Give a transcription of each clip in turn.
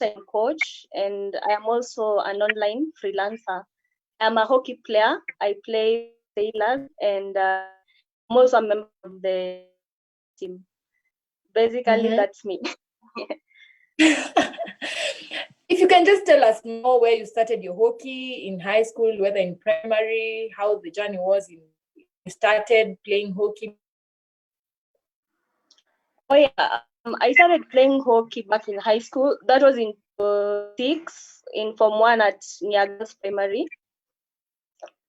part-time coach, and I am also an online freelancer. I'm a hockey player. I play Sailors, and I'm also a member of the team. Basically, that's me. If you can just tell us more where you started your hockey in high school, whether in primary, how the journey was in you started playing hockey. Oh yeah, I started playing hockey back in high school. That was in 6 in Form 1 at Niagara's Primary.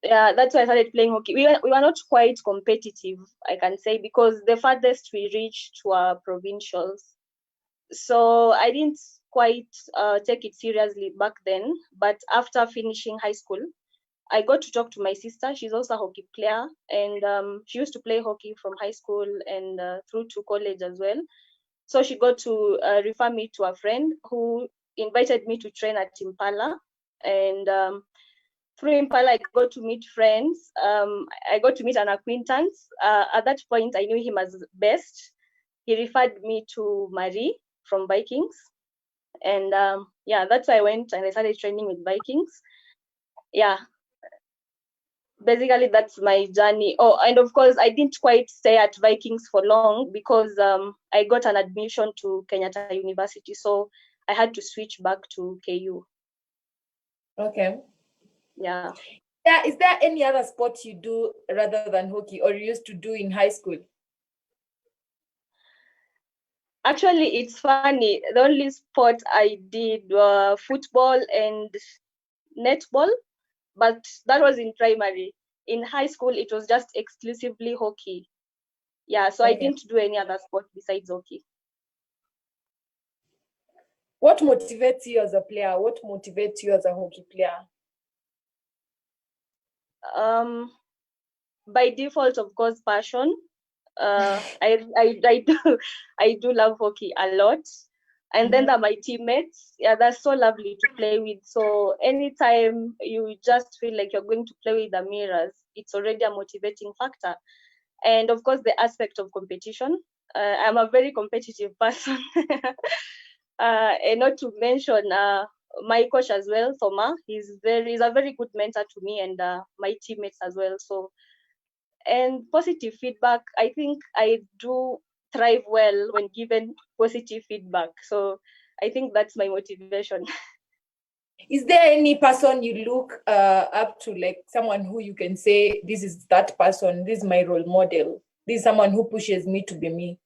Yeah, that's why I started playing hockey. We were not quite competitive, I can say, because the farthest we reached were provincials. So I didn't quite take it seriously back then. But after finishing high school, I got to talk to my sister. She's also a hockey player, and she used to play hockey from high school and through to college as well. So she got to refer me to a friend who invited me to train at Impala. And through Impala, I got to meet friends. I got to meet an acquaintance. At that point, I knew him as Best. He referred me to Marie from Vikings. And yeah, that's why I went and I started training with Vikings. Yeah, basically that's my journey. Oh, and of course I didn't quite stay at Vikings for long because I got an admission to Kenyatta University, so I had to switch back to KU. Okay. Yeah. Is there any other sport you do rather than hockey, or you used to do in high school? Actually, it's funny. The only sport I did were football and netball, but that was in primary. In high school, it was just exclusively hockey. Yeah, so okay. I didn't do any other sport besides hockey. What motivates you as a player? What motivates you as a hockey player? By default, of course, passion. I do love hockey a lot. And then there are my teammates. Yeah, they're so lovely to play with. So anytime you just feel like you're going to play with the mirrors, it's already a motivating factor. And of course, the aspect of competition. I'm a very competitive person. And not to mention my coach as well, Thoma. He's a very good mentor to me and my teammates as well. So, and positive feedback, I think I do thrive well when given positive feedback. So I think that's my motivation. Is there any person you look up to, like someone who you can say, this is that person, this is my role model, this is someone who pushes me to be me?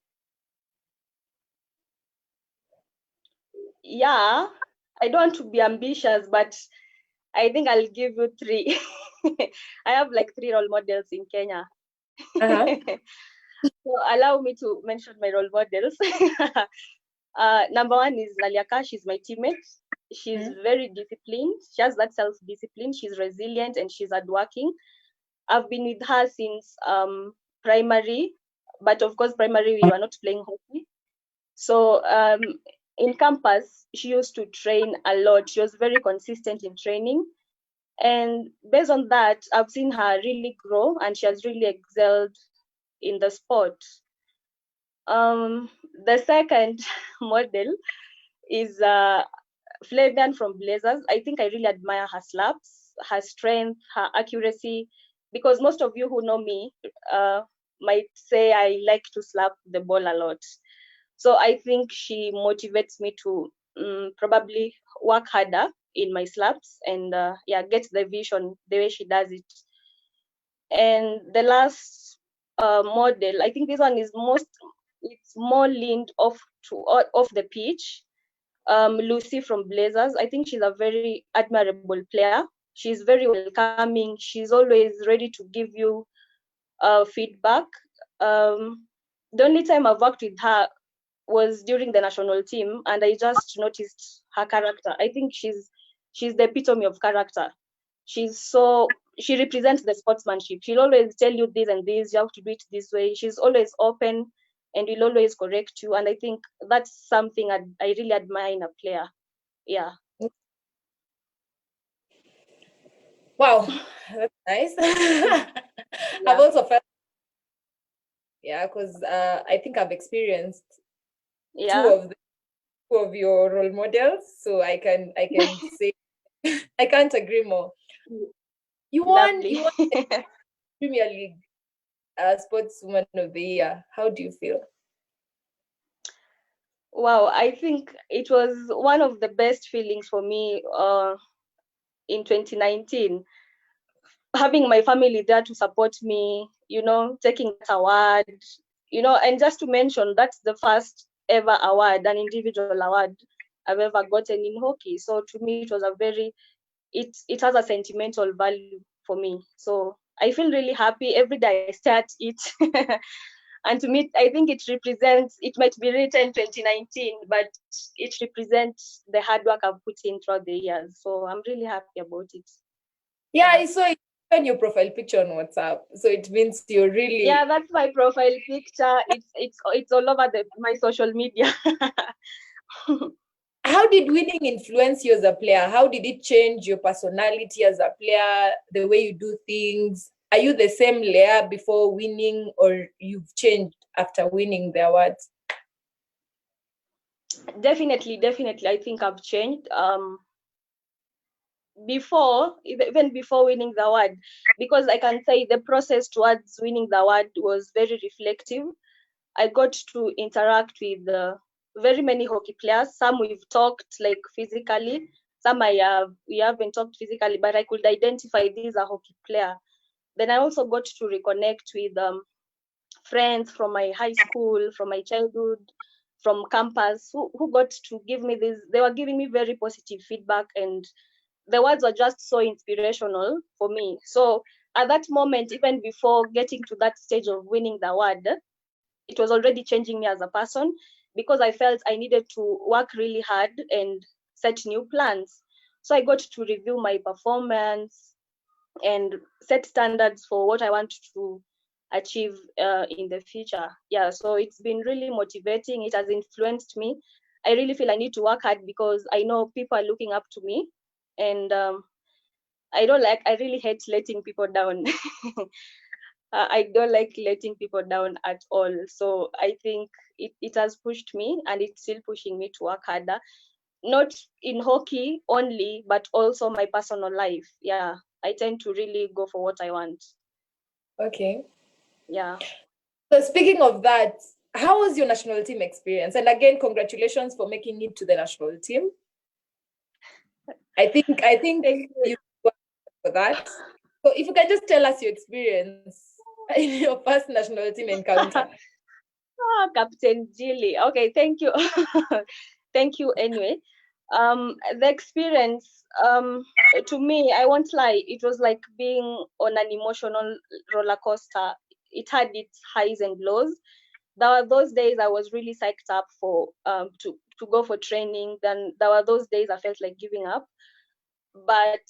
Yeah, I don't want to be ambitious, but I think I'll give you 3. I have like 3 role models in Kenya. So allow me to mention my role models. Number 1 is Laliaka. She's my teammate. She's very disciplined. She has that self-discipline. She's resilient and she's hardworking. I've been with her since primary, but of course, primary we were not playing hockey. So in campus, she used to train a lot. She was very consistent in training. And based on that, I've seen her really grow and she has really excelled in the sport. The second model is Flavian from Blazers. I think I really admire her slaps, her strength, her accuracy, because most of you who know me might say I like to slap the ball a lot. So I think she motivates me to probably work harder in my slaps and get the vision the way she does it. And the last model, I think this one is it's more leaned off the pitch. Lucy from Blazers. I think she's a very admirable player. She's very welcoming. She's always ready to give you feedback. The only time I've worked with her was during the national team, and I just noticed her character. I think she's the epitome of character. She represents the sportsmanship. She'll always tell you this and this, you have to do it this way. She's always open and will always correct you. And I think that's something I really admire in a player. Yeah. Wow, that's nice. Yeah. I've also felt, because I think I've experienced 2 of them. of your role models, so I can say I can't agree more. You won the Premier League Sportswoman of the Year. How do you feel? Wow, I think it was one of the best feelings for me in 2019. Having my family there to support me, taking that award, and just to mention, that's the first ever award, an individual award I've ever gotten in hockey. So to me, it was it has a sentimental value for me. So I feel really happy every day I start it. And to me, I think it might be written 2019, but it represents the hard work I've put in throughout the years. So I'm really happy about it. Yeah, I saw it on your profile picture on WhatsApp. So it means you're really... Yeah, that's my profile picture. It's all over my social media. How did winning influence you as a player? How did it change your personality as a player, the way you do things? Are you the same Leah before winning, or you've changed after winning the awards? Definitely. I think I've changed. Even before winning the award, because I can say the process towards winning the award was very reflective. I got to interact with very many hockey players. Some we've talked like physically, some we haven't talked physically, but I could identify this as a hockey player. Then I also got to reconnect with friends from my high school, from my childhood, from campus, who got to give me this. They were giving me very positive feedback, and the words were just so inspirational for me. So at that moment, even before getting to that stage of winning the award, it was already changing me as a person, because I felt I needed to work really hard and set new plans. So I got to review my performance and set standards for what I want to achieve in the future. Yeah, so it's been really motivating. It has influenced me. I really feel I need to work hard because I know people are looking up to me, and I really hate letting people down. I don't like letting people down at all. So I think it has pushed me, and it's still pushing me to work harder, not in hockey only, but also my personal life. Yeah, I tend to really go for what I want. Okay. Yeah. So speaking of that, how was your national team experience? And again, congratulations for making it to the national team. I think you for that. So if you can just tell us your experience in your first national team encounter. Captain Gilly. Okay, thank you. Thank you anyway. The experience, to me, I won't lie, it was like being on an emotional roller coaster. It had its highs and lows. There were those days I was really psyched up for to go for training. Then there were those days I felt like giving up. But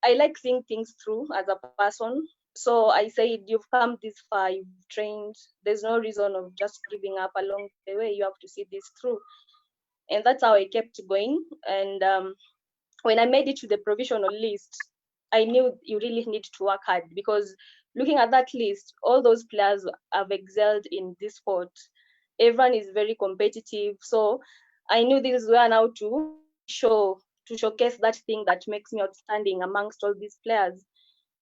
I like seeing things through as a person. So I said, you've come this far, you've trained. There's no reason of just giving up along the way. You have to see this through. And that's how I kept going. And when I made it to the provisional list, I knew you really need to work hard, because looking at that list, all those players have excelled in this sport. Everyone is very competitive. So I knew this is where now to showcase that thing that makes me outstanding amongst all these players.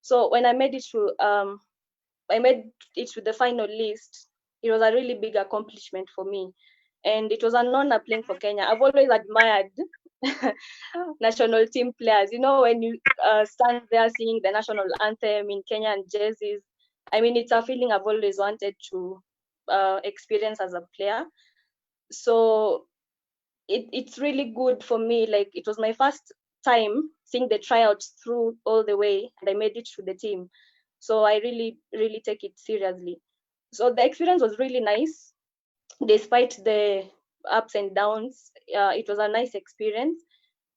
So when I made it to the final list, it was a really big accomplishment for me. And it was an honor playing for Kenya. I've always admired national team players. When you stand there singing the national anthem in Kenyan jerseys, I mean, it's a feeling I've always wanted to experience as a player. So it's really good for me. Like, it was my first time seeing the tryouts through all the way, and I made it to the team. So I really, really take it seriously. So the experience was really nice, despite the ups and downs. It was a nice experience.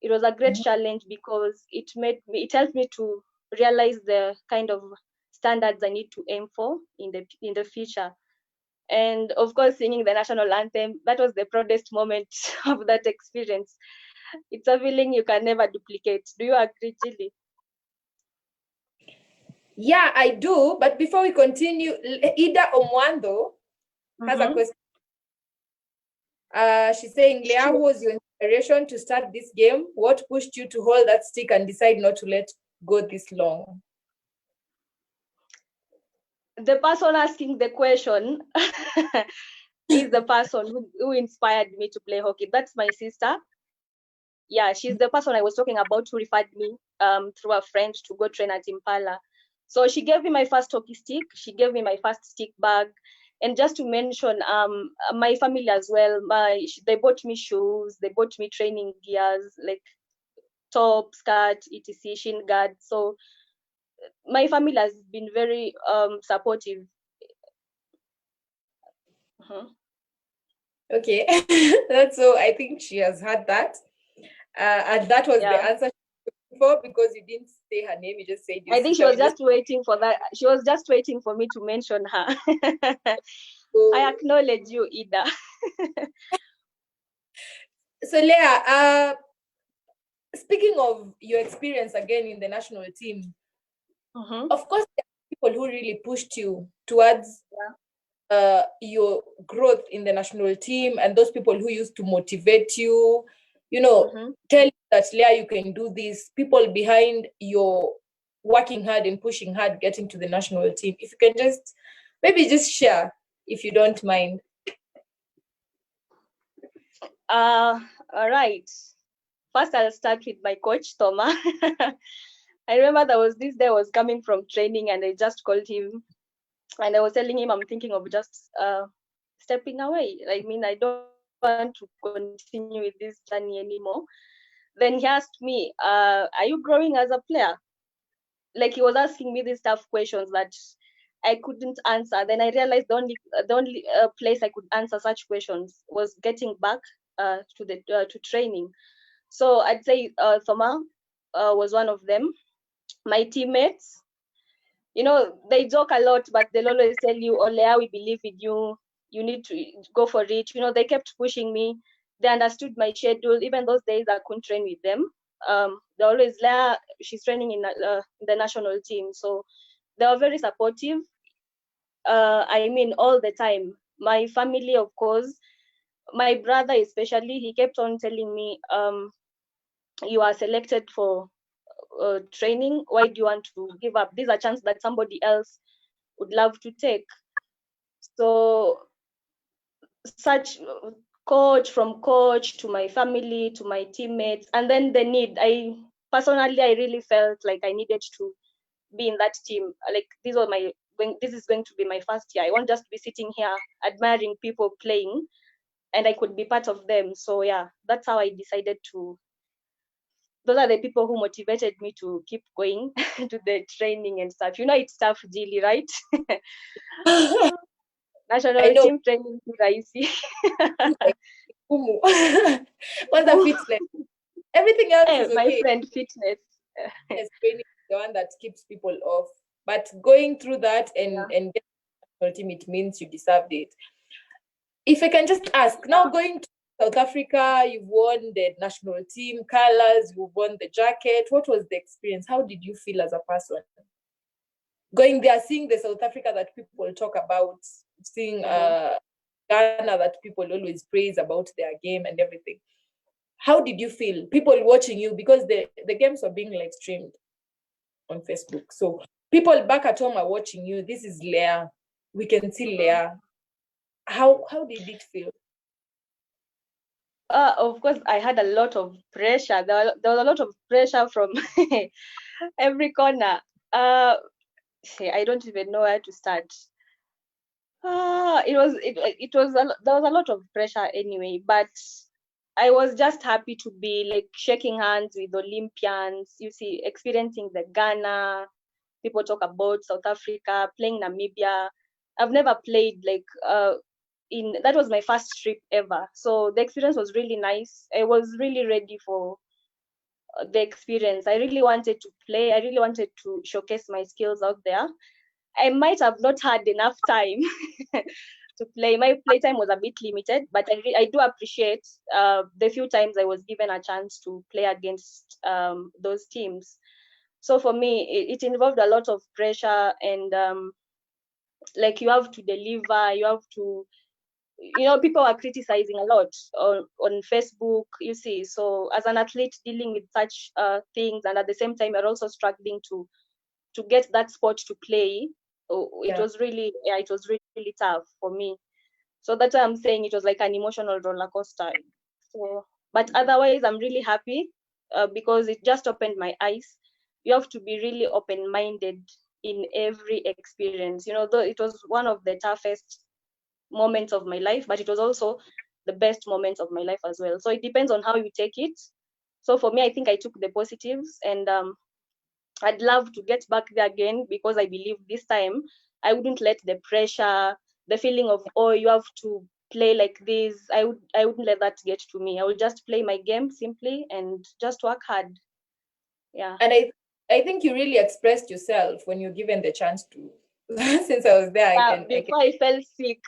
It was a great challenge, because it helped me to realize the kind of standards I need to aim for in the future. And of course, singing the national anthem, that was the proudest moment of that experience. It's a feeling you can never duplicate. Do you agree, Gilly? Yeah, I do. But before we continue, Leah Omwandho has a question. She's saying, Leah, who was your inspiration to start this game? What pushed you to hold that stick and decide not to let go this long? The person asking the question is the person who inspired me to play hockey. That's my sister. Yeah, she's the person I was talking about who referred me through a friend to go train at Impala. So she gave me my first hockey stick. She gave me my first stick bag. And just to mention, my family as well, they bought me shoes, they bought me training gears, like top, skirt, etc., shin guard. So my family has been very supportive. Okay, that's so. I think she has had that, and that was the answer for, because you didn't say her name, you just said I think she was just waiting for that. She was just waiting for me to mention her. I acknowledge you, Ida. So Leah, speaking of your experience again in the national team, of course there are people who really pushed you towards your growth in the national team, and those people who used to motivate you, tell you that, Leah, you can do this. People behind your working hard and pushing hard, getting to the national team. If you can just share, if you don't mind. All right. First, I'll start with my coach, Toma. I remember there was this day I was coming from training and I just called him and I was telling him I'm thinking of just stepping away. I mean, I don't want to continue with this journey anymore. Then he asked me, are you growing as a player? Like, he was asking me these tough questions that I couldn't answer. Then I realized the only place I could answer such questions was getting back to training. So I'd say Thoma was one of them. My teammates, they joke a lot, but they'll always tell you, Olea, we believe in you. You need to go for it. They kept pushing me. They understood my schedule. Even those days I couldn't train with them. They always, Leah, she's training in the national team. So they were very supportive. I mean, all the time. My family, of course, my brother especially, he kept on telling me, you are selected for training. Why do you want to give up? These are chances that somebody else would love to take. So such from coach to my family to my teammates, and then the need. I really felt like I needed to be in that team. Like, this is going to be my first year. I won't just be sitting here admiring people playing, and I could be part of them. So yeah, that's how I decided to. Those are the people who motivated me to keep going to the training and stuff. It's tough, Gilly, right? National team training is easy. What's the fitness? Everything else is okay. My friend, fitness. Training is the one that keeps people off. But going through that and getting national team, it means you deserved it. If I can just ask, now going to South Africa, you've won the national team colors, you've won the jacket. What was the experience? How did you feel as a person? Going there, seeing the South Africa that people talk about, seeing Ghana that people always praise about their game and everything. How did you feel? People watching you, because the games are being live streamed on Facebook. So people back at home are watching you. This is Leah. We can see Leah. How did it feel? Of course, I had a lot of pressure. There was a lot of pressure from every corner. I don't even know where to start. There was a lot of pressure anyway, but I was just happy to be like shaking hands with Olympians. You see, experiencing the Ghana. People talk about South Africa, playing Namibia. I've never played like that was my first trip ever. So the experience was really nice. I was really ready for the experience. I really wanted to play. I really wanted to showcase my skills out there. I might have not had enough time to play. My playtime was a bit limited, but I do appreciate the few times I was given a chance to play against those teams. So for me, it involved a lot of pressure, and like, you have to deliver, you have to people are criticizing a lot on Facebook, you see. So as an athlete dealing with such things, and at the same time, you're also struggling to get that sport to play. It was really tough for me. So that's why I'm saying it was like an emotional roller coaster. So, but otherwise, I'm really happy because it just opened my eyes. You have to be really open-minded in every experience. Though it was one of the toughest moments of my life, but it was also the best moments of my life as well. So it depends on how you take it. So for me, I think I took the positives, and I'd love to get back there again, because I believe this time I wouldn't let the pressure, the feeling of, oh, you have to play like this, I wouldn't let that get to me. I would just play my game simply and just work hard. Yeah. And I think you really expressed yourself when you're given the chance to. Since I was there, I fell sick.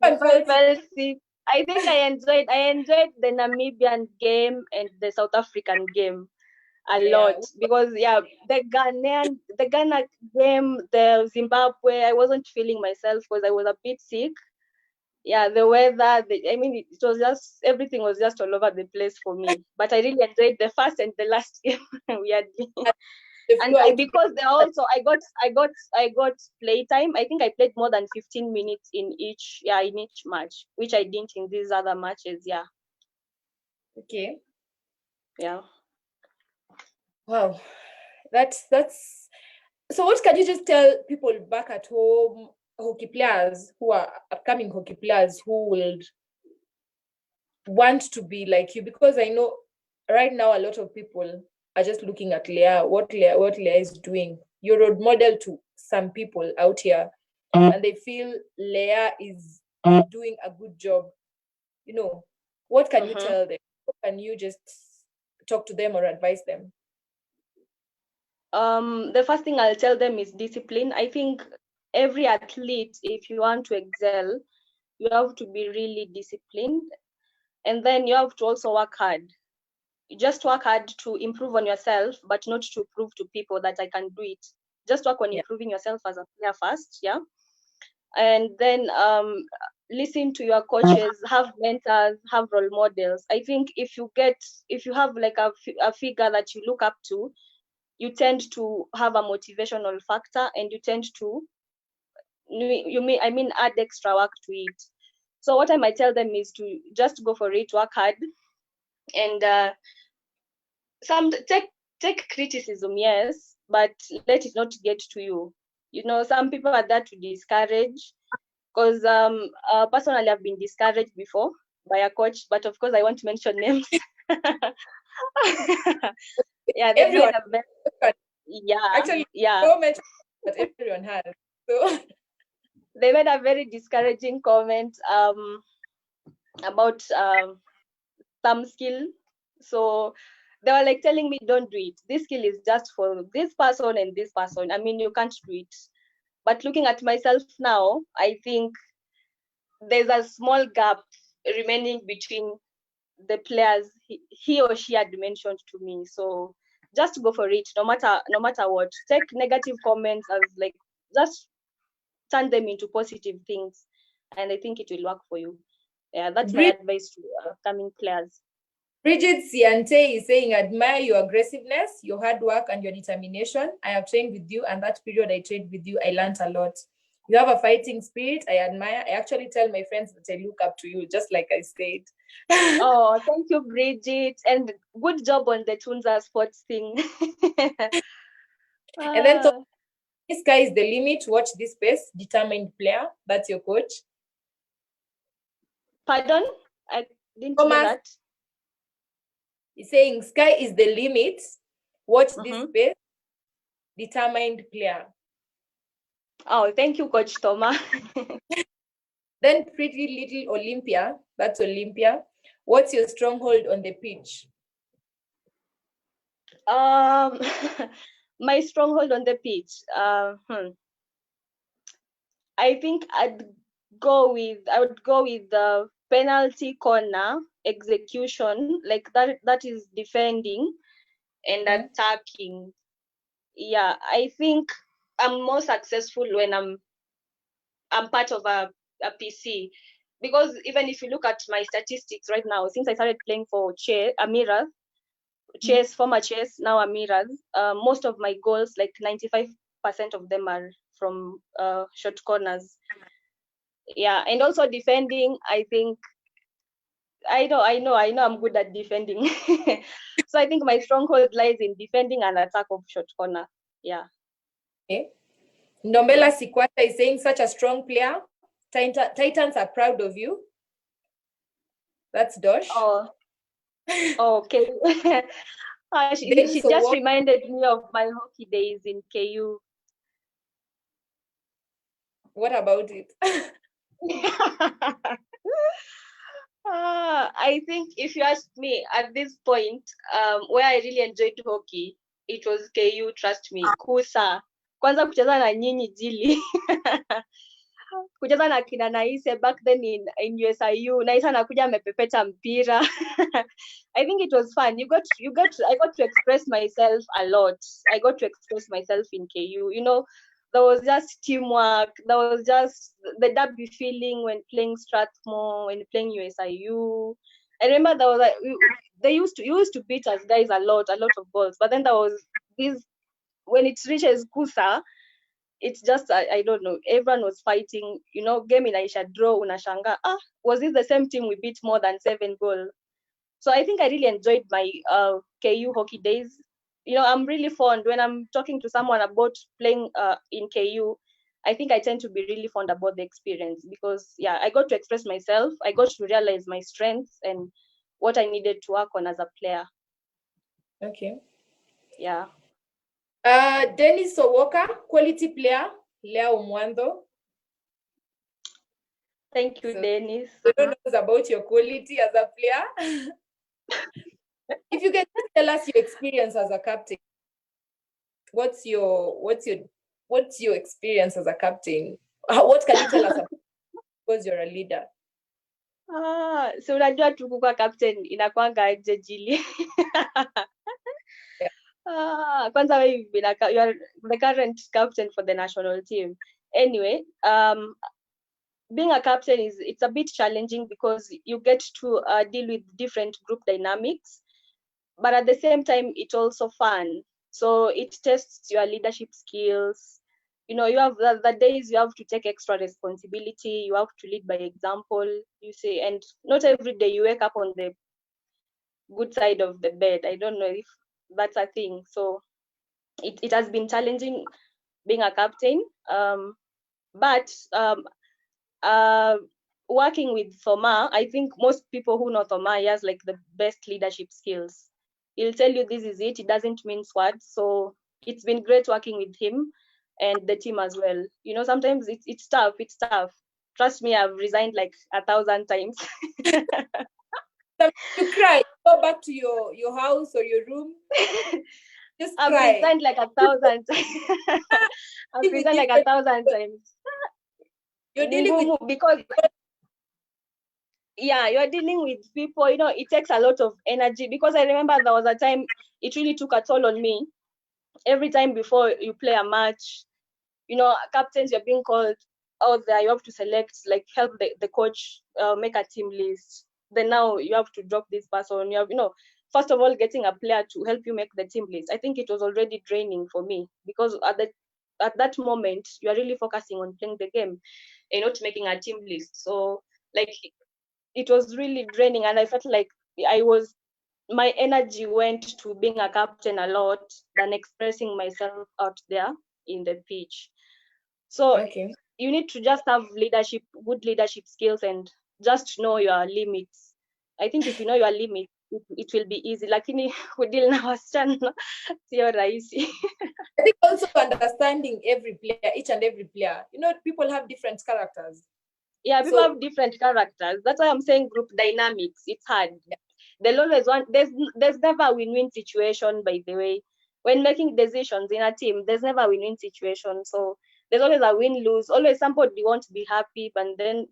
Before I fell sick, I think I enjoyed the Namibian game and the South African game a lot, because the Ghana game, the Zimbabwe, I wasn't feeling myself because I was a bit sick. The weather, it was just, everything was just all over the place for me. But I really enjoyed the first and the last game, weirdly. And because they also, I got play time. I think I played more than 15 minutes in each match, which I didn't in these other matches. Yeah. Okay. Yeah. Wow. That's so what can you just tell people back at home, hockey players who are upcoming hockey players who will want to be like you? Because I know right now a lot of people are just looking at Leah, what Leah is doing. You're a role model to some people out here, and they feel Leah is doing a good job. What can you tell them? What can you just talk to them or advise them? The first thing I'll tell them is discipline. I think every athlete, if you want to excel, you have to be really disciplined, and then you have to also work hard. You just work hard to improve on yourself, but not to prove to people that I can do it. Just work on improving yourself as a player first, and then listen to your coaches, have mentors, have role models. I think if you have like a figure that you look up to, you tend to have a motivational factor, and you tend to add extra work to it. So what I might tell them is to just go for it, work hard, and take criticism, yes, but let it not get to you. Some people are there to discourage, because personally I've been discouraged before by a coach, but of course I won't mention names. Everyone. Actually, don't mention that everyone has. So they made a very discouraging comment about some skill. So they were like telling me, don't do it. This skill is just for this person and this person. You can't do it. But looking at myself now, I think there's a small gap remaining between the players he or she had mentioned to me. So just go for it, no matter what. Take negative comments as like, just turn them into positive things, and I think it will work for you. That's my advice to upcoming players. Bridget Siante is saying, admire your aggressiveness, your hard work, and your determination. I have trained with you, and that period I trained with you, I learned a lot. You have a fighting spirit. I admire. I actually tell my friends that I look up to you, just like I said. Oh, thank you, Bridget, and good job on the Tunza sports thing. And then, so, this sky is the limit. Watch this space. Determined player. That's your coach. Pardon? I didn't hear that. He's saying sky is the limit. Watch this space. Determined player. Oh, thank you, Coach Thomas. Then pretty little Olympia. That's Olympia. What's your stronghold on the pitch? My stronghold on the pitch. I think I would go with the penalty corner execution, like that is defending and attacking. I think I'm more successful when I'm part of a a PC. Because even if you look at my statistics right now, since I started playing for Amiras, former chess, now Amiras, most of my goals, like 95% of them are from short corners. Yeah, and also defending, I think, I know I'm good at defending. So I think my stronghold lies in defending and attack of short corner. Yeah. Okay. Nombela Sikwata is saying, such a strong player. Titans are proud of you. That's Dosh. Oh, okay. She just reminded me of my hockey days in KU. What about it? I think if you ask me at this point, where I really enjoyed hockey, it was KU, trust me. Kusa. Kwanza kucheza na nyinyi Gilly. Kucheza na kina Naise back then in USIU. Naise anakuja amepepeta mpira. I think it was fun. I got to express myself a lot. I got to express myself in KU. You know, there was just teamwork. There was just the derby feeling when playing Strathmore, when playing USIU. I remember there was they used to beat us guys a lot of goals. But then there was this, when it reaches Kusa, it's just I don't know. Everyone was fighting. You know, game inaisha draw, unashanga. Was it the same team we beat more than 7 goals? So I think I really enjoyed my KU hockey days. You know, I'm really fond when I'm talking to someone about playing in KU. I think I tend to be really fond about the experience because, yeah, I got to express myself. I got to realize my strengths and what I needed to work on as a player. Okay. Yeah. Dennis Owoka, quality player. Leah Omwandho. Thank you, Dennis. I don't know about your quality as a player. If you can tell us your experience as a captain, what's your experience as a captain? What can you tell us about, because you're a leader? So unajua tu kuwa captain inakwanga aje Gilly. Kwanza wewe you are the current captain for the national team. Anyway, being a captain it's a bit challenging because you get to deal with different group dynamics, but at the same time it's also fun. So it tests your leadership skills. You know, you have the days you have to take extra responsibility, you have to lead by example, you say, and not every day you wake up on the good side of the bed. I don't know if that's a thing. So it has been challenging being a captain, but working with Thoma, I think most people who know Thoma, he has like the best leadership skills. He'll tell you this is it. It doesn't mince words. So it's been great working with him and the team as well. You know, sometimes it's tough. It's tough. Trust me, I've resigned like 1,000 times. You cry. Go back to your house or your room. Just I've cry. resigned like 1,000 times. I've resigned like 1,000 times. You're dealing with because yeah, you're dealing with people, you know, it takes a lot of energy because I remember there was a time it really took a toll on me. Every time before you play a match, you know, captains, you're being called out there, you have to select, like help the coach make a team list. Then now you have to drop this person. You have, you know, first of all, getting a player to help you make the team list. I think it was already draining for me because at that moment, you are really focusing on playing the game and not making a team list. So like it was really draining, and I felt like my energy went to being a captain a lot than expressing myself out there in the pitch. So okay. You need to just have good leadership skills, and just know your limits. I think if you know your limits, it will be easy. Lakini kudeal na wasichana sio rahisi. I think also understanding every player, each and every player. You know, people have different characters. Yeah, people have different characters. That's why I'm saying group dynamics. It's hard. Yeah. They'll always want. There's never a win-win situation. By the way, when making decisions in a team, there's never a win-win situation. So there's always a win-lose. Always somebody wants to be happy, but then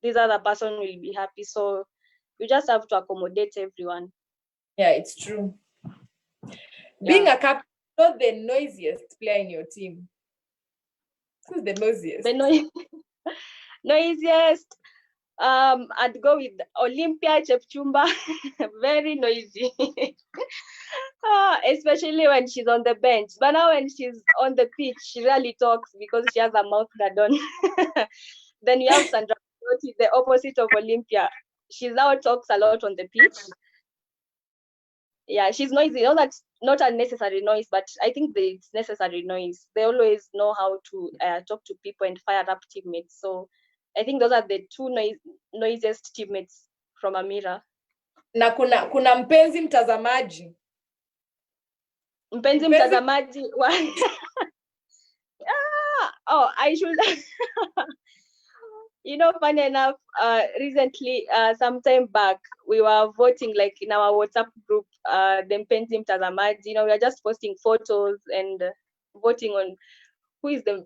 this other person will be happy. So you just have to accommodate everyone. Yeah, it's true. Being a captain, not the noisiest player in your team. Who's the noisiest? Noisiest. I'd go with Olympia Chepchumba. Very noisy. Especially when she's on the bench. But now when she's on the pitch, she rarely talks because she has a mouth guard on. Then you have Sandra, the opposite of Olympia. She now talks a lot on the pitch. Yeah, she's noisy. No, that's not unnecessary noise, but I think it's necessary noise. They always know how to talk to people and fire up teammates. So I think those are the two noisiest teammates from Amira. Na kuna mpenzi mtazamaji. Mpenzi mtazamaji. I should. Funny enough, recently, some time back, we were voting like in our WhatsApp group, the mpenzi mtazamaji. We are just posting photos and voting on who is the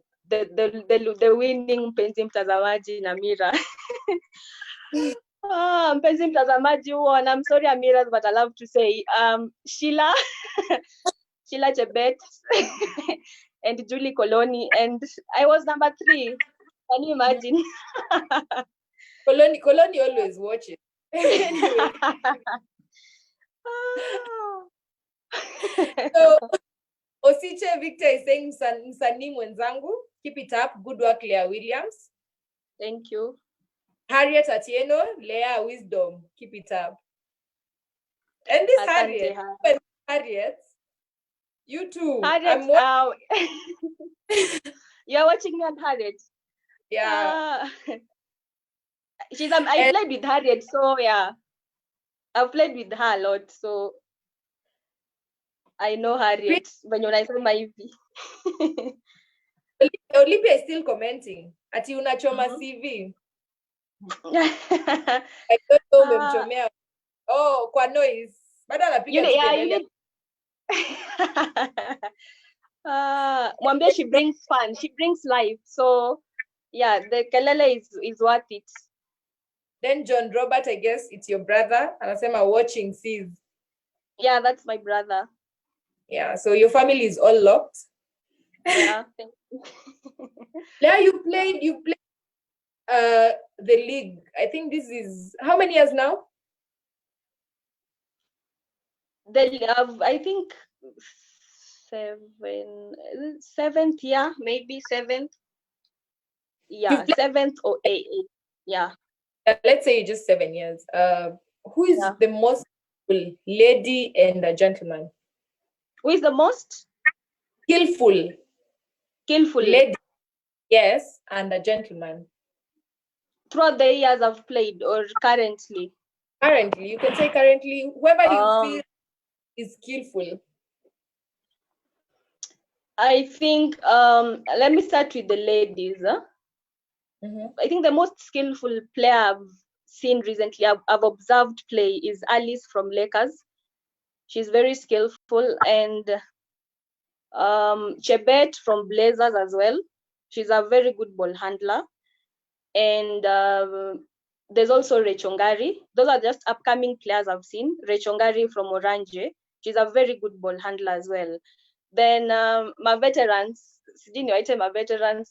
winning mpenzi mtazamaji in Amira. Mpenzi mtazamaji won. I'm sorry, Amira, but I love to say Sheila Chebet and Julie Coloni, and I was number 3. Can you imagine? Coloni always watches. Anyway. So Osiche Victor is saying msanii mwenzangu, keep it up, good work Leah Williams. Thank you. Harriet Atieno, Leah Wisdom, keep it up. And this Harriet, you too. Harriet, you're watching me on Harriet. Yeah. I played with Harriet, so yeah. I've played with her a lot, so I know Harriet. When I saw my EV. Olympia is still commenting. Ati unachoma CV. I don't know umemchomea. Oh, kwa noise. Bado anapiga kelele. Mwambie she brings fun. She brings life. So yeah, the kelele is worth it. Then John Robert, I guess it's your brother. Anasema watching sees. Yeah, that's my brother. Yeah, so your family is all locked. Yeah, thank you. Leah, you played the league. I think this is how many years now? I think 7th year, maybe 7th. Yeah, 7th or 8th. Yeah. Let's say just 7 years. Who is the most lady and a gentleman? Who is the most skillful? Lady, yes, and a gentleman. Throughout the years I've played, or currently? Currently, you can say currently. Whoever you feel is skillful. I think let me start with the ladies. I think the most skillful player I've seen recently, I've observed play, is Alice from Lakers. She's very skillful, and Chebet from Blazers as well. She's a very good ball handler. And there's also Rechongari. Those are just upcoming players I've seen. Rechongari from Orange. She's a very good ball handler as well. Then my veterans,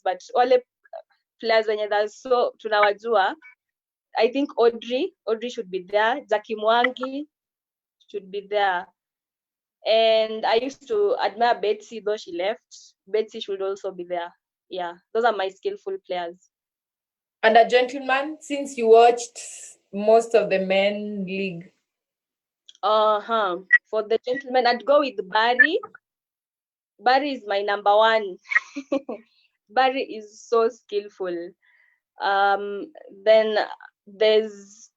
but wale players wenye that's so tunawajua, I think Audrey should be there. Jackie Mwangi should be there. And I used to admire Betsy, though she left. Betsy should also be there. Yeah, those are my skillful players. And a gentleman, since you watched most of the men league? For the gentleman, I'd go with Barry. Barry is my number 1. Barry is so skillful. Then there's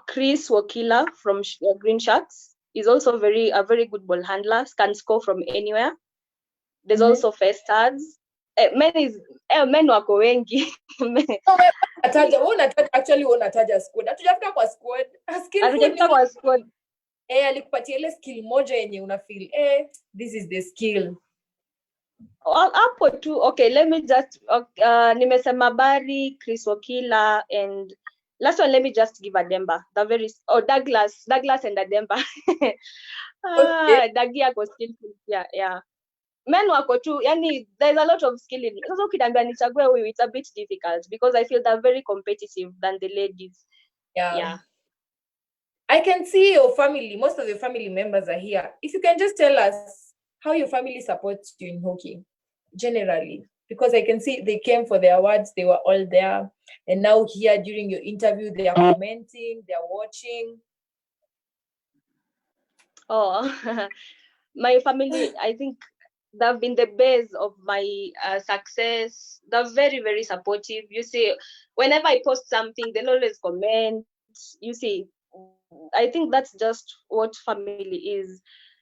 Chris Wakila from Green Sharks. He's also a very good ball handler, can score from anywhere. There's also Festards. Men wako wengi. Actually unataja squad. Hatujafika kwa squad. Hatujafika kwa squad. Alikupatia ile skill moja yenye una feel this is the skill. Hapo tu. Okay, let me just nimesema Barry, Chris Wakila, and last one, let me just give Ademba. Douglas and Ademba. Okay. Dagia was skillful. Yeah. men wako tu, yani there's a lot of skill in. So ukiniambia nichague huyu, it's a bit difficult because I feel they're very competitive than the ladies. Yeah. I can see your family, most of your family members are here. If you can just tell us how your family supports you in hockey, generally. Because I can see they came for the awards, they were all there. And now here during your interview, they are commenting, they are watching. Oh, my family, I think they've been the base of my success. They're very, very supportive. You see, whenever I post something, they'll always comment. You see, I think that's just what family is.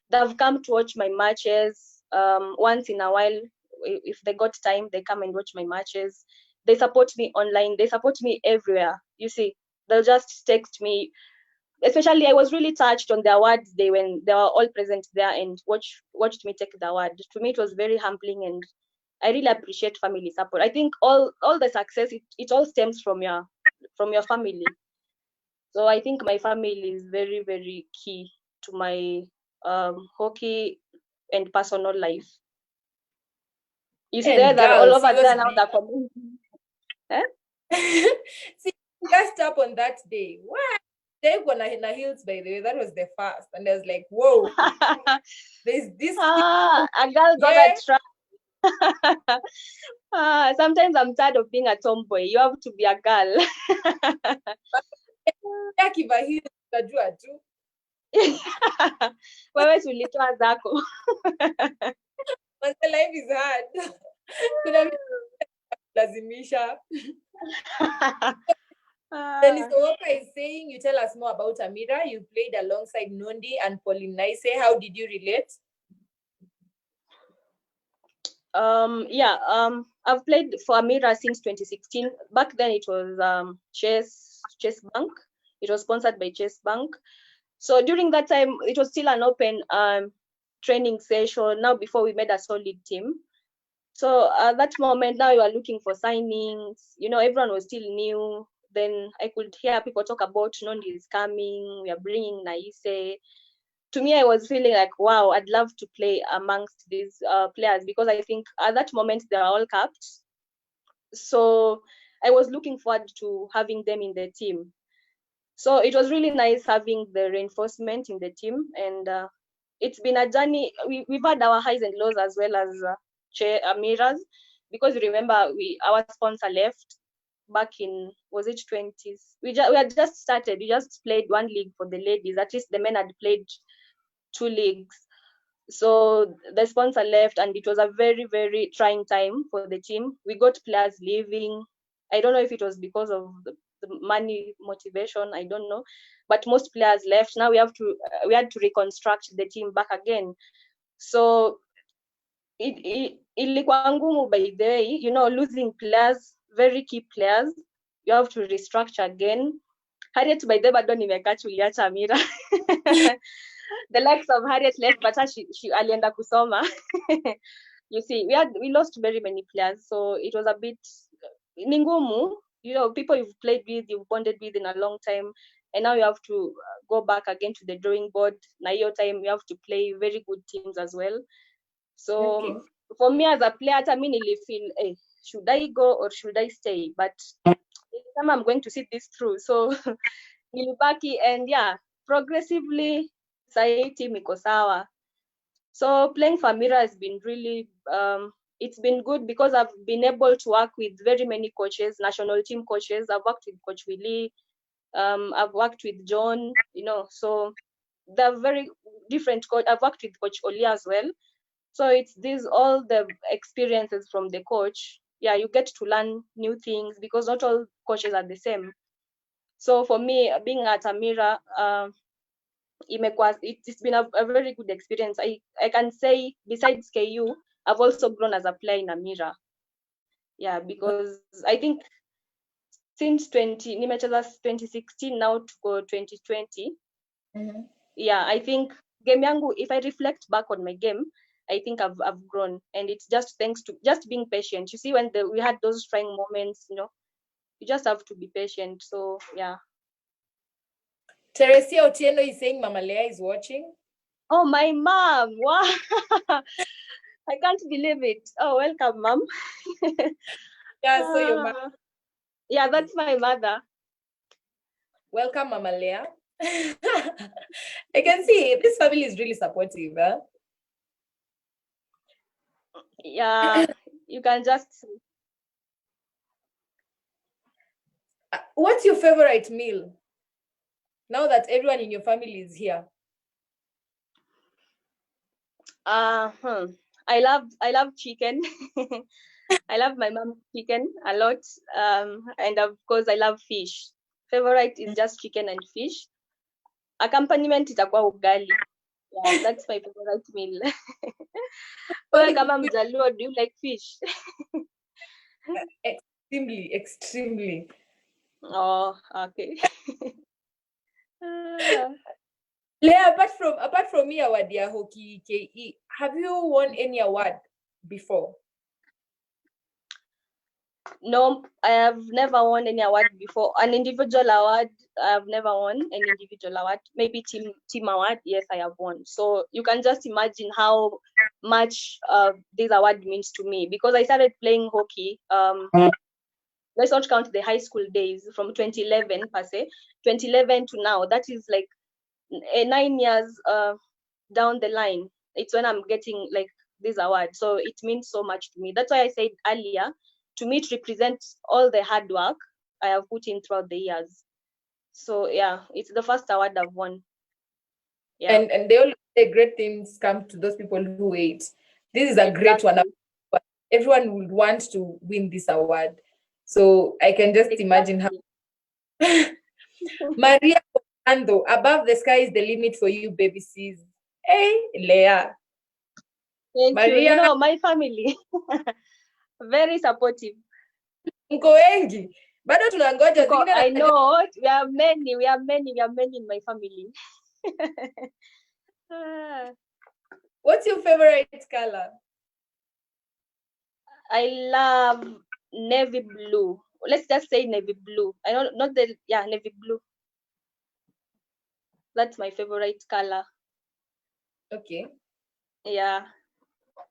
They've come to watch my matches once in a while. If they got time, they come and watch my matches. They support me online. They support me everywhere. You see, they'll just text me. Especially, I was really touched on the awards day when they were all present there and watched me take the award. To me, it was very humbling, and I really appreciate family support. I think all the success, it all stems from your family. So I think my family is very, very key to my hockey and personal life. You see, And they're all girls, over there now. The community. Eh? See, just up on that day. What? They were in the hills, by the way. That was the first. And I was like, whoa, there's this. A girl gotta try. Sometimes I'm tired of being a tomboy. You have to be a girl. Wewe tulitoa zako. But the life is hard. Kuna lazimisha. Then Oka is saying, you tell us more about Amira. You played alongside Nondi and Pauline Naise. How did you relate? I've played for Amira since 2016. Back then it was Chase Bank. It was sponsored by Chase Bank. So during that time, it was still an open training session. Now, before we made a solid team. So at that moment, now you are looking for signings. You know, everyone was still new. Then I could hear people talk about Nondi is coming. We are bringing Naise. To me, I was feeling like, wow, I'd love to play amongst these players because I think at that moment they are all capped. So I was looking forward to having them in the team. So it was really nice having the reinforcement in the team, and it's been a journey. We've had our highs and lows as well as Amira's, because remember our sponsor left back in, was it 20s? We had just started. We just played one league for the ladies. At least the men had played 2 leagues. So the sponsor left, and it was a very, very trying time for the team. We got players leaving. I don't know if it was because of the money motivation, I don't know, but most players left. Now we had to reconstruct the team back again. So ilikuwa ngumu, by the way, you know, losing players, very key players. You have to restructure again. Harriet, by the way, bado nimekaa tuliacha Amira. The likes of Harriet left, but she alienda kusoma. You see, we lost very many players, so it was a bit ningumu. You know, people you've played with, you've bonded with in a long time, and now you have to go back again to the drawing board. Now your time, you have to play very good teams as well. So for me as a player, I mean, I feel, hey, should I go or should I stay? But time I'm going to see this through. So nilibaki, and yeah, progressively sahi team iko sawa. So playing for Amira has been really it's been good because I've been able to work with very many coaches, national team coaches. I've worked with Coach Willie, I've worked with John, you know, so they're very different coach. I've worked with Coach Oli as well. So it's all the experiences from the coach. Yeah, you get to learn new things because not all coaches are the same. So for me, being at Amira, it's been a very good experience. I can say besides KU, I've also grown as a player in Amira. Yeah, because I think since 2016 now to go 2020. Mm-hmm. Yeah, I think game yangu, if I reflect back on my game, I think I've grown, and it's just thanks to just being patient. You see, when we had those trying moments, you know, you just have to be patient. So yeah. Teresia Otieno is saying Mama Leah is watching. Oh, my mom! Wow. I can't believe it. Oh, welcome, mom. Yeah, so your mom. Yeah, that's my mother. Welcome, Mama Leah. I can see this family is really supportive. Huh? Yeah, you can just see. What's your favorite meal? Now that everyone in your family is here. I love chicken. I love my mom's chicken a lot. And of course I love fish. Favorite is just chicken and fish. Accompaniment itakuwa ugali. Yeah, that's my favorite meal. Well, kama Mjaluo, do you like fish? Extremely. Oh, okay. Leah, apart from me, our dear HockeyKE, have you won any award before? No, I have never won any award before. An individual award, I have never won an individual award. Maybe team award, yes, I have won. So you can just imagine how much this award means to me, because I started playing hockey. Let's not count the high school days from 2011 per se, 2011 to now. That is like 9 years down the line. It's when I'm getting like this award. So it means so much to me. That's why I said earlier, to me it represents all the hard work I have put in throughout the years. So yeah, it's the first award I've won. Yeah. And they all say great things come to those people who wait. This is a great one. Everyone would want to win this award. So I can just imagine how. Maria Omwandho, above the sky is the limit for you, baby sis. Hey, Leah. Thank Maria, you. You know, my family, very supportive. mko wengi. Bado tunangoja zingine. I know, we are many in my family. What's your favorite color? I love navy blue. Let's just say navy blue. I don't not the navy blue. That's my favorite color. Okay. Yeah.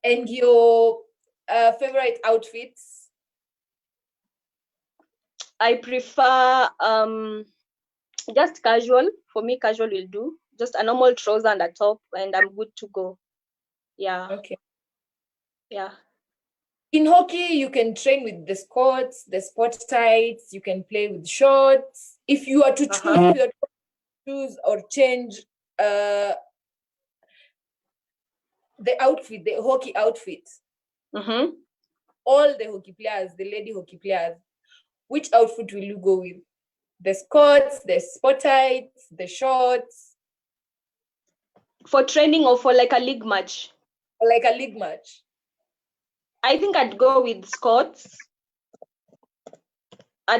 And your favorite outfits? I prefer just casual. For me, casual will do. Just a normal trouser and a top, and I'm good to go. Yeah. Okay. Yeah. In hockey, you can train with the skirts, the sport tights. You can play with shorts. If you are to choose or change the outfit, the hockey outfit. All the hockey players, the lady hockey players, which outfit will you go with? The skirts, the sport tights, the shorts? For training or for like a league match? Like a league match. I think I'd go with skirts. I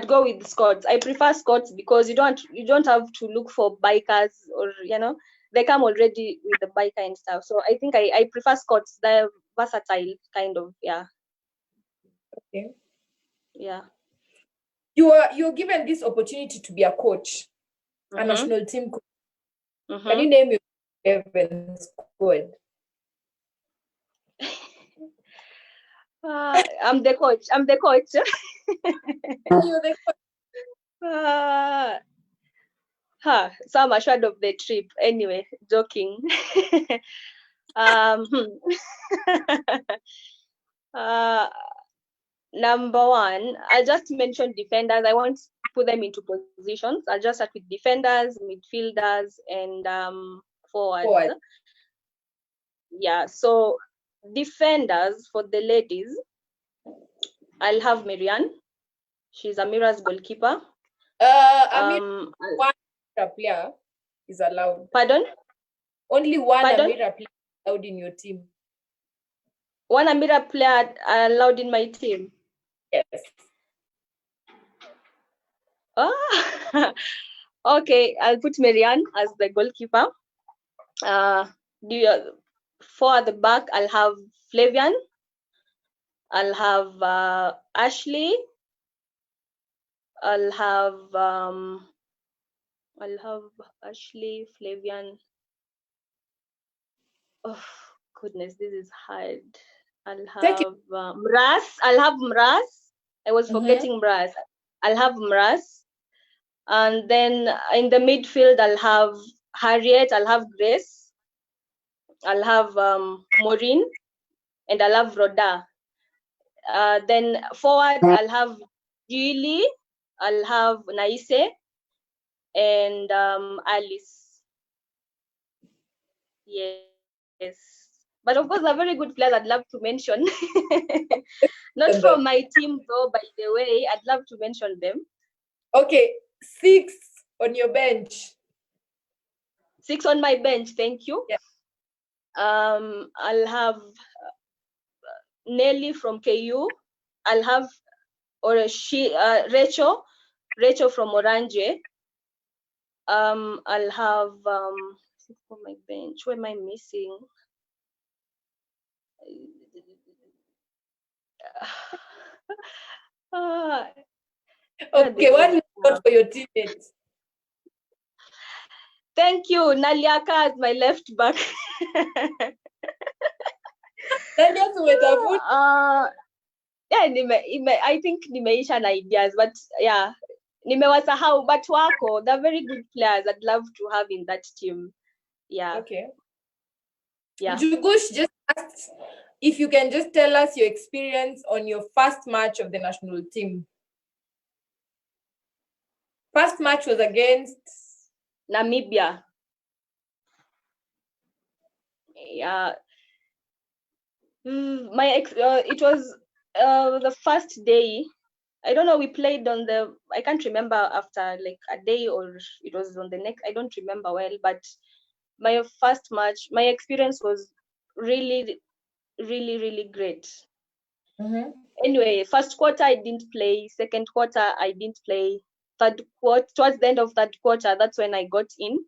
prefer skirts because you don't have to look for bikers, or they come already with the biker and stuff. So I think I prefer skirts. They're versatile, kind of. Yeah. Okay. Yeah. You're given this opportunity to be a coach, a national team coach. Can you name your 11 squad? I'm the coach. You're the coach. So I'm assured of the trip. Anyway, joking. Number one, I just mentioned defenders. I want to put them into positions. I'll just start with defenders, midfielders, and forwards. Yeah, so defenders for the ladies, I'll have Marianne. She's Amira's goalkeeper. One player is allowed. Pardon? Only one Amira player allowed in your team. One Amira player allowed in my team? Yes. Okay, I'll put Marianne as the goalkeeper. For the back, I'll have Flavian. I'll have Ashley. I'll have Ashley, Flavian. Oh goodness, this is hard. I'll have Mras. I'll have Mras. I was forgetting Mras. I'll have Mras. And then in the midfield, I'll have Harriet. I'll have Grace. I'll have Maureen. And I'll have Rhoda. Then forward, I'll have Gilly. I'll have Naise. And Alice. Yes. But of course, they're very good players I'd love to mention. Not from my team, though, by the way. I'd love to mention them. Okay, 6 on your bench. 6 on my bench, thank you. Yeah. I'll have Nelly from KU. I'll have Rachel from Orange. I'll have 6 on my bench. Who am I missing? Okay, what is good for your teammates? Thank you, Naliaka as my left back. Yeah, I think nimeisha na ideas, but yeah, nimewasahau, but wako, they're very good players. I'd love to have in that team. Yeah. Okay. Yeah. Jugush just asked if you can just tell us your experience on your first match of the national team. First match was against Namibia. Yeah. It was the first day. I don't know, we played on I can't remember after like a day or it was on the next, I don't remember well, but my first match, my experience was really, really, really great. Anyway, first quarter I didn't play, second quarter I didn't play, third quarter, towards the end of third quarter, that's when I got in.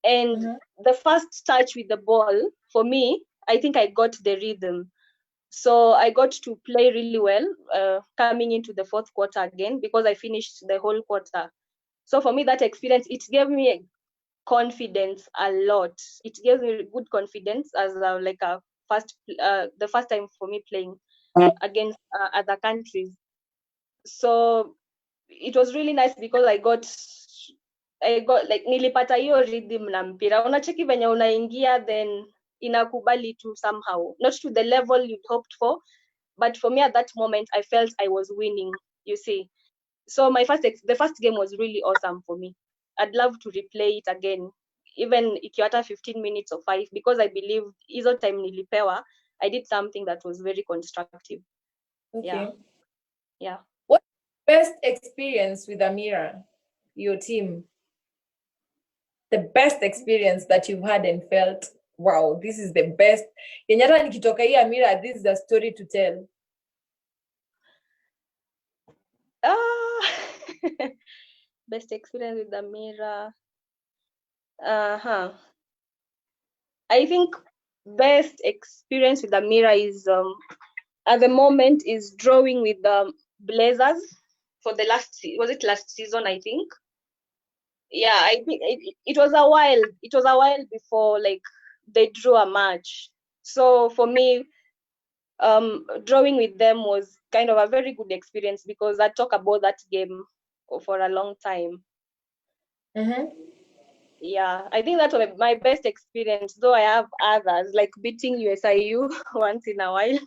And the first touch with the ball, for me, I think I got the rhythm. So I got to play really well coming into the fourth quarter again because I finished the whole quarter. So for me, that experience, it gave me confidence a lot. It gave me good confidence as the first time for me playing against other countries. So it was really nice because I got like nilipata hiyo rhythm na mpira. Unacheki venye unaingia then inakubali to somehow, not to the level you'd hoped for, but for me at that moment I felt I was winning, you see. So the first game was really awesome for me. I'd love to replay it again, even ikiwata 15 minutes or 5, because I believe hizo time nilipewa, I did something that was very constructive. Okay. Yeah. What's the best experience with Amira, your team? The best experience that you've had and felt, wow, this is the best. Yenyata nikitoka hii Amira, this is a story to tell. Best experience with Amira. I think best experience with Amira is at the moment is drawing with the Blazers for the last season, I think. Yeah, I think it was a while. It was a while before like they drew a match. So for me, drawing with them was kind of a very good experience because I talk about that game for a long time. Yeah, I think that was my best experience, though I have others, like beating USIU once in a while.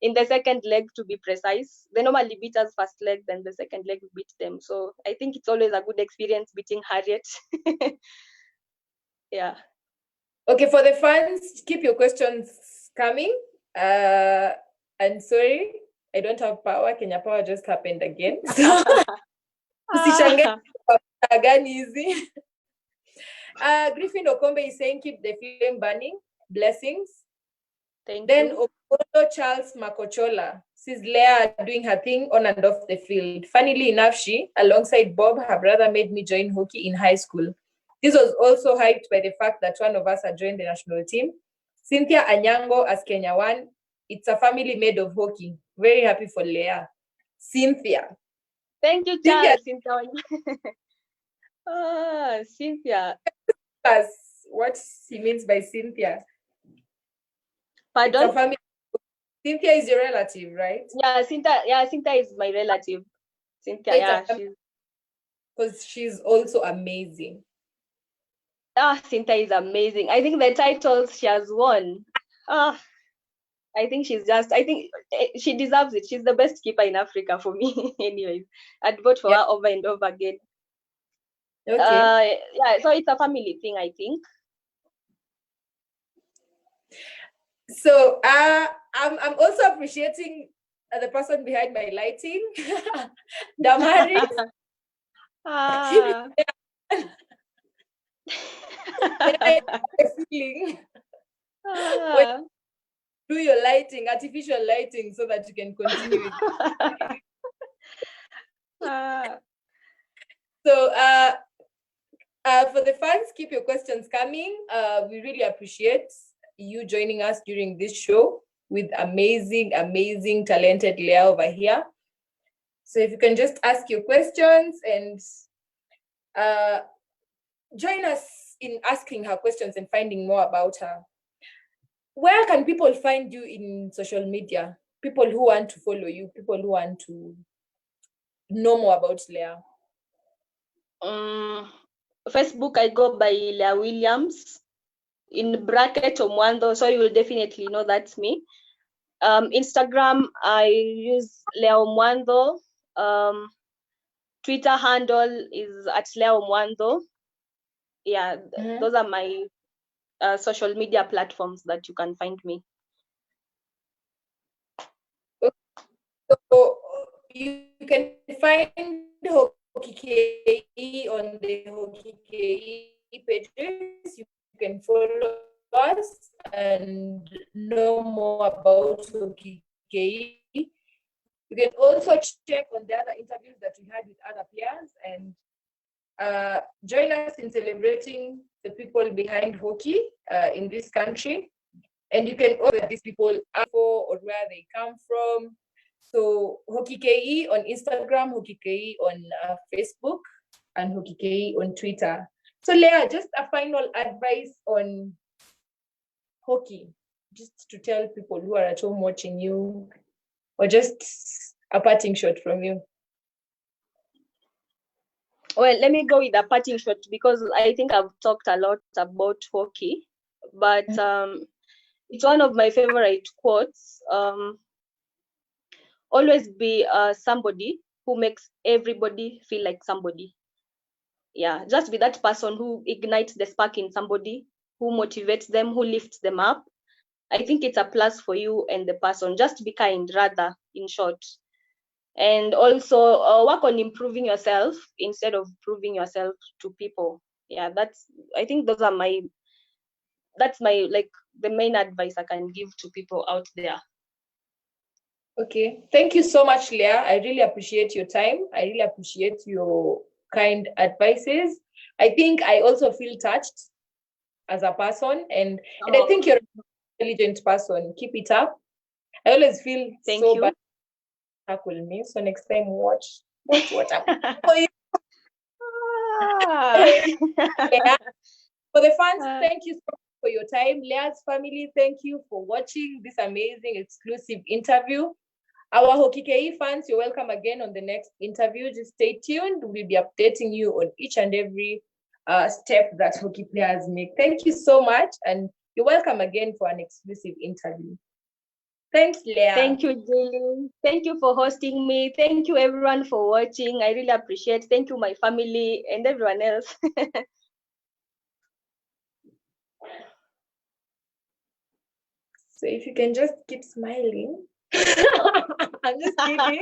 In the second leg, to be precise. They normally beat us first leg, then the second leg we beat them. So I think it's always a good experience beating Harriet. Yeah. Okay, for the fans, keep your questions coming. I'm sorry, I don't have power. Kenya Power just happened again. So easy. Griffin Okombe is saying keep the flame burning. Blessings. Thank then you. Then Charles Makochola sees Leah doing her thing on and off the field. Funnily enough, she, alongside Bob, her brother, made me join hockey in high school. This was also hyped by the fact that one of us had joined the national team. Cynthia Anyango as Kenya 1. It's a family made of hockey. Very happy for Leah. Cynthia. Thank you, Charles. Cynthia. That's what he means by Cynthia. Pardon? It's a family of Cynthia is your relative, right? Yeah, Cynthia is my relative. Cynthia, yeah, because she's also amazing. Cynthia is amazing. I think the titles she has won. I think she deserves it. She's the best keeper in Africa for me. Anyways, I'd vote for her over and over again. Okay. Yeah, so it's a family thing, I think. So I'm also appreciating the person behind my lighting, Damaris. Feeling do your lighting, artificial lighting, so that you can continue with So for the fans, keep your questions coming. We really appreciate you joining us during this show with amazing, talented Leah over here. So if you can just ask your questions and join us in asking her questions and finding more about her. Where can people find you in social media? People who want to follow you, people who want to know more about Leah. Facebook, I go by Leah Williams, in bracket Omwandho, so you will definitely know that's me. Instagram, I use Leah Omwandho. Twitter handle is at Leah Omwandho. Yeah, those are my social media platforms that you can find me. So you can find HockeyKE on the HockeyKE pages. You can follow us and know more about HockeyKE. You can also check on the other interviews that we had with other players and join us in celebrating the people behind hockey in this country. And you can also these people are for or where they come from. So HockeyKE on Instagram, HockeyKE on Facebook, and HockeyKE on Twitter. So Leah, just a final advice on hockey, just to tell people who are at home watching you, or just a parting shot from you. Well, let me go with a parting shot because I think I've talked a lot about hockey, but it's one of my favorite quotes. Always be somebody who makes everybody feel like somebody. Yeah, just be that person who ignites the spark in somebody, who motivates them, who lifts them up. I think it's a plus for you and the person. Just be kind, rather, in short. And also work on improving yourself instead of proving yourself to people. Yeah, I think that's my the main advice I can give to people out there. Okay, thank you so much, Leah. I really appreciate your time. I really appreciate your kind advices. I think I also feel touched as a person, and I think you're an intelligent person. Keep it up. I always feel so bad to tackle me. So next time watch what I'm for you. Yeah. For the fans, thank you so much for your time. Leah's family, thank you for watching this amazing exclusive interview. Our HockeyKE fans, you're welcome again on the next interview. Just stay tuned. We'll be updating you on each and every step that hockey players make. Thank you so much, and you're welcome again for an exclusive interview. Thanks, Leah. Thank you, Gilly. Thank you for hosting me. Thank you, everyone, for watching. I really appreciate it. Thank you, my family and everyone else. So if you can just keep smiling. I'm just kidding.